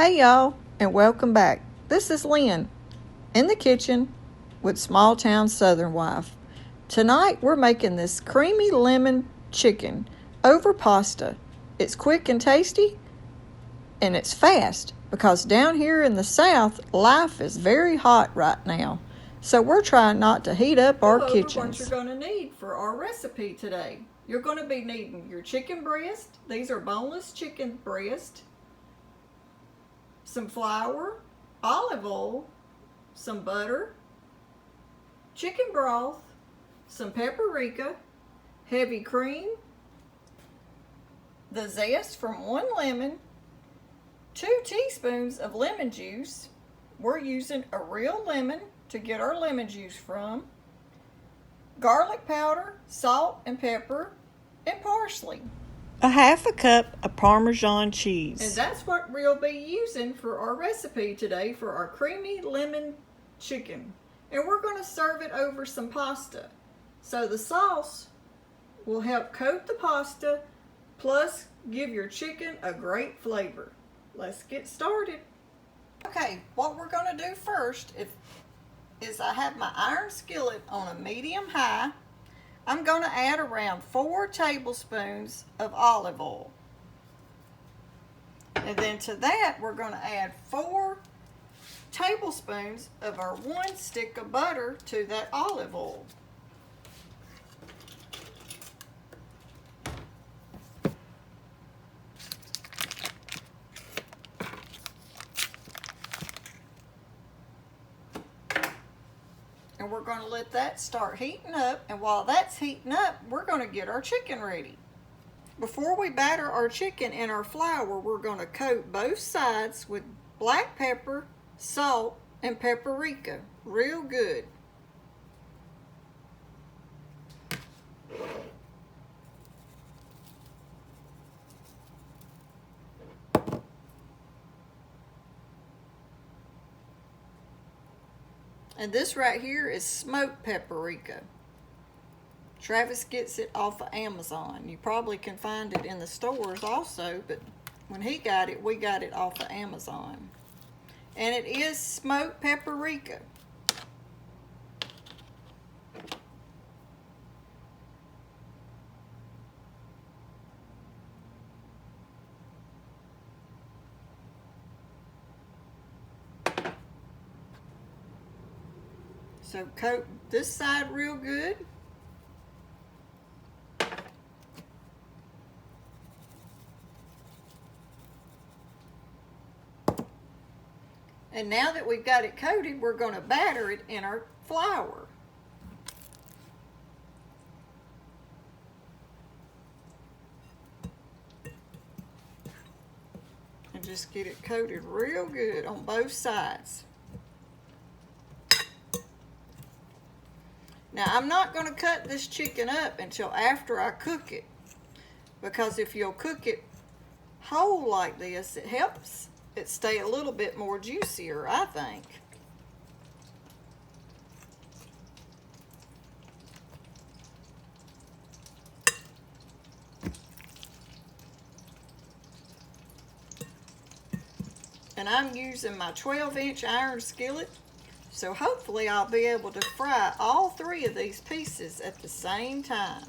Hey y'all, and welcome back. This is Lynn in the kitchen with Small Town Southern Wife. Tonight we're making this creamy lemon chicken over pasta. It's quick and tasty, and it's fast because down here in the South, life is very hot right now. So we're trying not to heat up our kitchens. What you're going to need for our recipe today. You're going to be needing your chicken breast. These are boneless chicken breast. Some flour, olive oil, some butter, chicken broth, some paprika, heavy cream, the zest from 1 lemon, 2 teaspoons of lemon juice. We're using a real lemon to get our lemon juice from, garlic powder, salt and pepper, and parsley. A half a cup of Parmesan cheese. And that's what we'll be using for our recipe today for our creamy lemon chicken. And we're going to serve it over some pasta. So the sauce will help coat the pasta, plus give your chicken a great flavor. Let's get started. Okay, what we're going to do first is I have my iron skillet on a medium high. I'm going to add around 4 tablespoons of olive oil. And then to that, we're going to add 4 tablespoons of our 1 stick of butter to that olive oil. And we're going to let that start heating up, and while that's heating up, we're going to get our chicken ready. Before we batter our chicken in our flour, we're going to coat both sides with black pepper, salt, and paprika real good. And this right here is smoked paprika. Travis gets it off of Amazon. You probably can find it in the stores also, but when he got it, we got it off of Amazon. And it is smoked paprika. So coat this side real good. And now that we've got it coated, we're going to batter it in our flour. And just get it coated real good on both sides. Now, I'm not going to cut this chicken up until after I cook it, because if you'll cook it whole like this, it helps it stay a little bit more juicier, I think. And I'm using my 12-inch iron skillet. So hopefully I'll be able to fry all 3 of these pieces at the same time.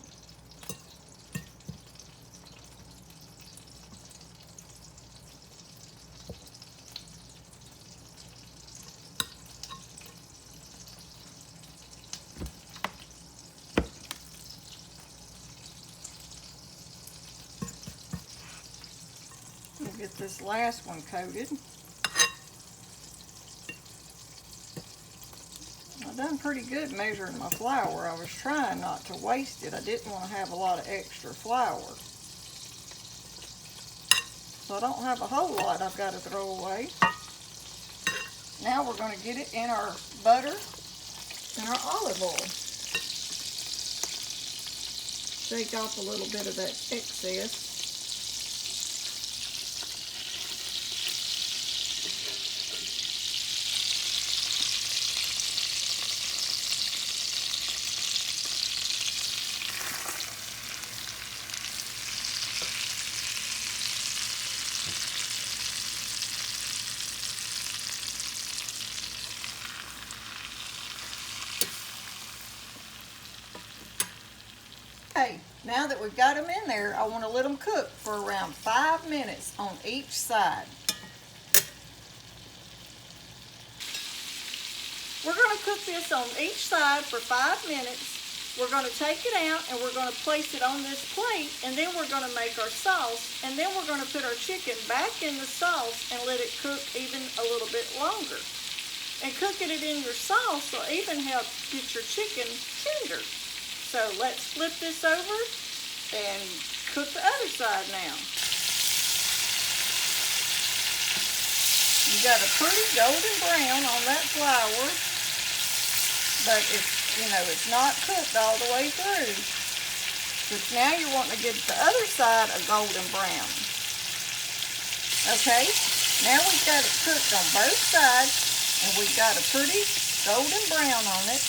We'll get this last one coated. I've done pretty good measuring my flour. I was trying not to waste it. I didn't want to have a lot of extra flour. So I don't have a whole lot I've got to throw away. Now we're going to get it in our butter and our olive oil. Shake off a little bit of that excess. Okay, now that we've got them in there, I want to let them cook for around 5 minutes on each side. We're going to cook this on each side for 5 minutes. We're going to take it out and we're going to place it on this plate, and then we're going to make our sauce, and then we're going to put our chicken back in the sauce and let it cook even a little bit longer. And cooking it in your sauce will even help get your chicken tender. So let's flip this over and cook the other side now. You got a pretty golden brown on that flour, but it's not cooked all the way through. But now you're wanting to get the other side a golden brown. Okay, now we've got it cooked on both sides, and we've got a pretty golden brown on it.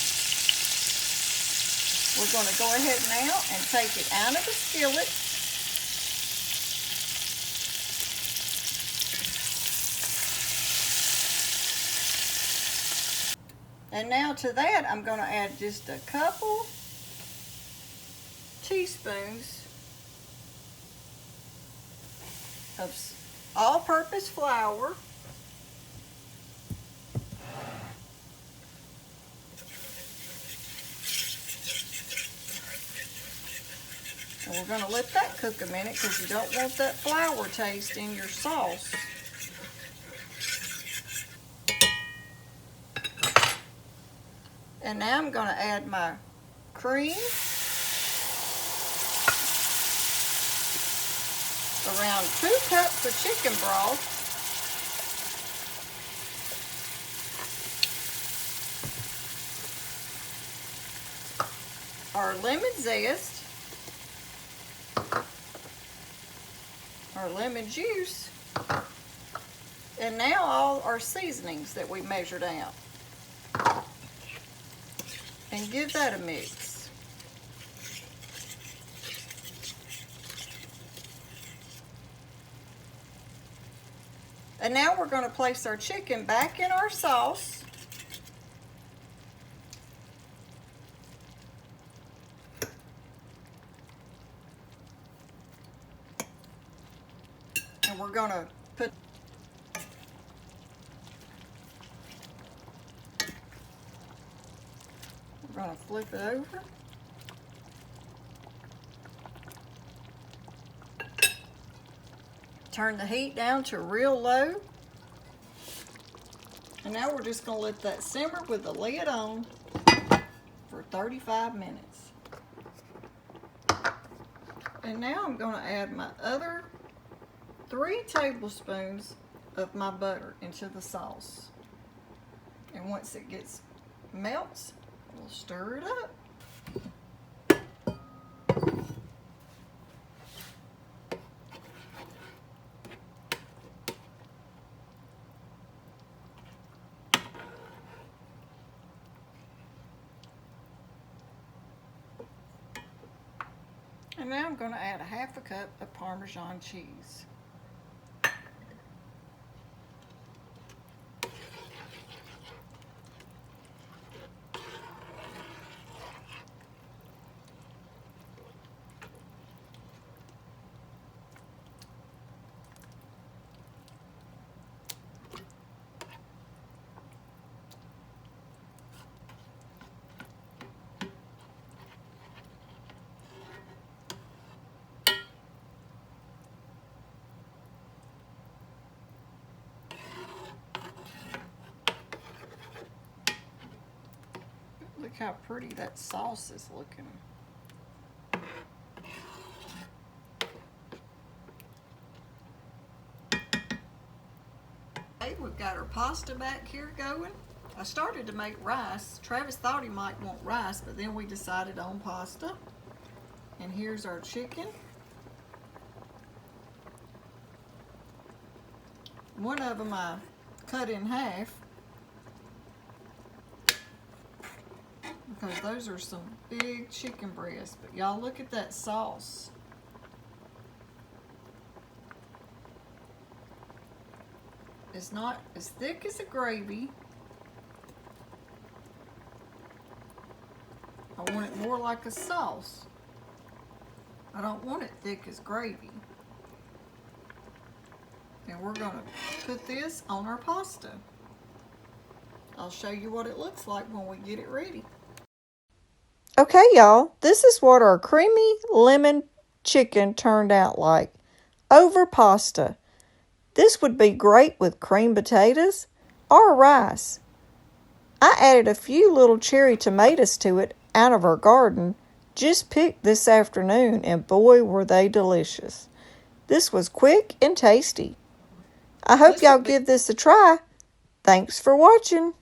We're going to go ahead now and take it out of the skillet. And now to that, I'm going to add just a couple teaspoons of all-purpose flour. And we're going to let that cook a minute because you don't want that flour taste in your sauce. And now I'm going to add my cream. Around 2 cups of chicken broth. Our lemon zest. Our lemon juice. And now all our seasonings that we measured out. And give that a mix. And now we're going to place our chicken back in our sauce. And we're going to put We're going to flip it over. Turn the heat down to real low. And now we're just going to let that simmer with the lid on for 35 minutes. And now I'm going to add my other 3 tablespoons of my butter into the sauce. And once it melts, we'll stir it up. And now I'm going to add a 1/2 cup of Parmesan cheese. Look how pretty that sauce is looking. Okay, we've got our pasta back here going. I started to make rice. Travis thought he might want rice, but then we decided on pasta. And here's our chicken. One of them I cut in half, because those are some big chicken breasts. But y'all look at that sauce. It's not as thick as the gravy. I want it more like a sauce. I don't want it thick as gravy. And we're going to put this on our pasta. I'll show you what it looks like when we get it ready. Okay, y'all, this is what our creamy lemon chicken turned out like over pasta. This would be great with creamed potatoes or rice. I added a few little cherry tomatoes to it out of our garden, just picked this afternoon, and boy were they delicious. This was quick and tasty. I hope y'all give this a try. Thanks for watching.